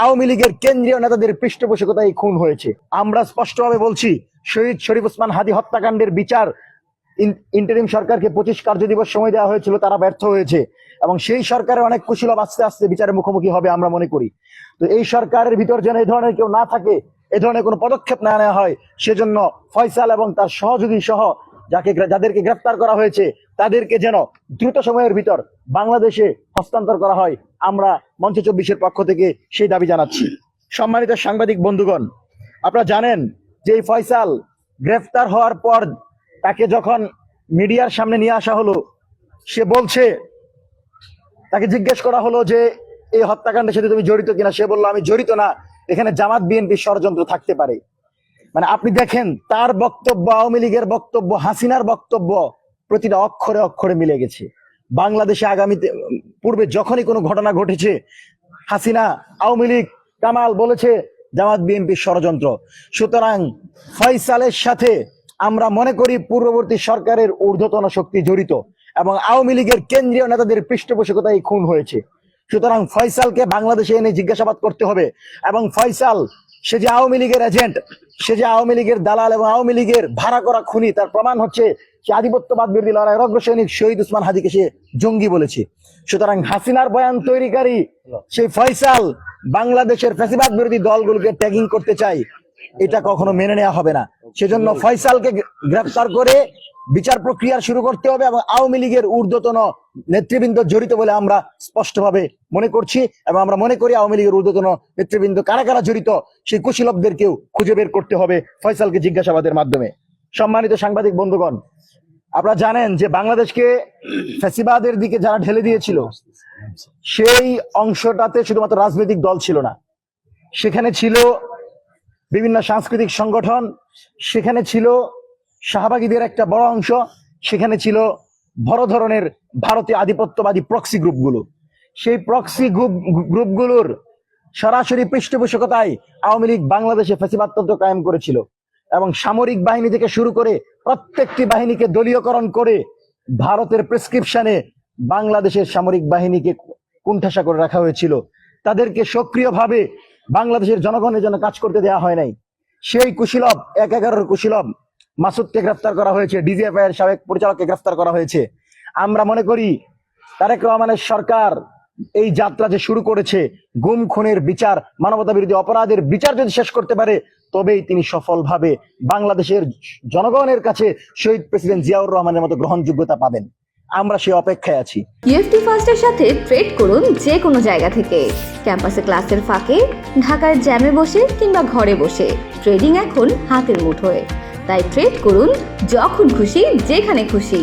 আওয়ামী লীগের কেন্দ্রীয় নেতাদের পৃষ্ঠপোষকতায় খুন হয়েছে। আমরা স্পষ্টভাবে বলছি, শহীদ শরীফ ওসমান হাদী হত্যাকাণ্ডের বিচার ইন্টারিম সরকারকে 25 কার্যদিবস সময় দেওয়া হয়েছিল, তারা ব্যর্থ হয়েছে এবং সেই সরকারের অনেক কুশীলব আস্তে আস্তে বিচারের মুখোমুখি হবে আমরা মনে করি। তো এই সরকারের ভিতর যেন এই ধরনের কেউ না থাকে, এ ধরনের কোনো পদক্ষেপ না নেওয়া হয়, সেজন্য ফয়সাল এবং তার সহযোগী সহ যাদেরকে গ্রেফতার করা হয়েছে তাদেরকে যেন দ্রুত সময়ের ভিতর বাংলাদেশে হস্তান্তর করা হয়। আমরা মঞ্চ 24-এর পক্ষ থেকে সেই দাবি জানাচ্ছি। সম্মানিত সাংবাদিক বন্ধুগণ, আপনারা জানেন যে এই ফয়সাল গ্রেফতার হওয়ার পর তাকে যখন মিডিয়ার সামনে নিয়ে আসা হলো, সে বলছে, তাকে জিজ্ঞেস করা হলো যে এই হত্যাকাণ্ডের সাথে তুমি জড়িত কিনা, সে বললো আমি জড়িত না, এখানে জামাত বিএনপি ষড়যন্ত্র থাকতে পারে। মানে আপনি দেখেন তার বক্তব্য, আওয়ামী লীগের বক্তব্য, হাসিনার বক্তব্য প্রতিটা অক্ষরে অক্ষরে মিলে গেছে। বাংলাদেশে আগামীতে পূর্বে যখনই কোনো ঘটনা ঘটেছে, হাসিনা, আওয়ামী লীগ, কামাল বলেছে জামাত বিএনপি ষড়যন্ত্র। সুতরাং ফয়সালের সাথে আমরা মনে করি পূর্ববর্তী সরকারের ঊর্ধ্বতন শক্তি জড়িত এবং আওয়ামী লীগের কেন্দ্রীয় নেতাদের পৃষ্ঠপোষকতায় খুন হয়েছে। সুতরাং ফয়সালকে বাংলাদেশে এনে জিজ্ঞাসাবাদ করতে হবে এবং ফয়সাল, সে যে আওয়ামী লীগের এজেন্ট, সে যে আওয়ামী লীগের দালাল এবং আওয়ামী লীগের ভাড়া করা খুনি, তার প্রমাণ হচ্ছে সে আধিপত্যবাদ বিরোধী লড়াইয়ের অগ্রসৈনিক শহীদ ওসমান হাদীকে সে জঙ্গি বলেছে। সুতরাং হাসিনার বয়ান তৈরিকারী সেই ফয়সাল বাংলাদেশের ফ্যাসিবাদ বিরোধী দলগুলোকে ট্যাগিং করতে চায়, এটা কখনো মেনে নেওয়া হবে না। সেজন্য ফয়সালকে গ্রেফতার করে বিচার প্রক্রিয়া শুরু করতে হবে এবং আওয়ামী লীগের ঊর্ধ্বতন নেতৃবৃন্দ জড়িত বলে আমরা স্পষ্টভাবে মনে করছি এবং আমরা মনে করি আওয়ামী লীগের ঊর্ধ্বতন নেতৃবৃন্দ কারা কারা জড়িত সেই কুশীলবদেরকেও খুঁজে বের করতে হবে ফয়সালকে জিজ্ঞাসাবাদের মাধ্যমে। সম্মানিত সাংবাদিক বন্ধুগণ, আপনারা জানেন যে বাংলাদেশকে ফ্যাসিবাদের দিকে যারা ঢেলে দিয়েছিল, সেই অংশটাতে শুধুমাত্র রাজনৈতিক দল ছিল না, সেখানে ছিল বিভিন্ন সাংস্কৃতিক সংগঠন, সেখানে ছিল শাহবাগীদের একটা বড় অংশ, সেখানে ছিল বড় ধরনের ভারতীয় আধিপত্যবাদী প্রক্সি গ্রুপগুলো। সেই প্রক্সি গ্রুপগুলোর সরাসরি পৃষ্ঠপোষকতায় আওয়ামী লীগ বাংলাদেশে ফ্যাসিবাদতন্ত্র কায়েম করেছিল এবং সামরিক বাহিনী থেকে শুরু করে প্রত্যেকটি বাহিনীকে দলীয়করণ করে ভারতের প্রেসক্রিপশনে বাংলাদেশের সামরিক বাহিনীকে কুণ্ঠাসা করে রাখা হয়েছিল। তাদেরকে সক্রিয়ভাবে বাংলাদেশের জনগণের জন্য কাজ করতে দেওয়া হয় নাই। সেই কুশীলব 1/11 কুশীলব মাসুদকে গ্রেফতার করা হয়েছে, ডিজিএফআই এর সাবেক পরিচালককে গ্রেফতার করা হয়েছে। আমরা মনে করি তারেক রহমানের সরকার এই যাত্রা যে শুরু করেছে, গুম খুনের বিচার, মানবতা বিরোধী অপরাধের বিচার যদি শেষ করতে পারে, তবেই তিনি সফলভাবে বাংলাদেশের জনগণের কাছে শহীদ প্রেসিডেন্ট জিয়াউর রহমানের মতো গ্রহণযোগ্যতা পাবেন। আমরা সেই অপেক্ষায় আছি। ইএফটি ফার্স্টের সাথে ট্রেড করুন যে কোনো জায়গা থেকে, ক্যাম্পাসে ক্লাসের ফাঁকে, ঢাকার জ্যামে বসে কিংবা ঘরে বসে। ট্রেডিং এখন হাতের মুঠোয়, তাই ট্রেড করুন যখন খুশি, যেখানে খুশি।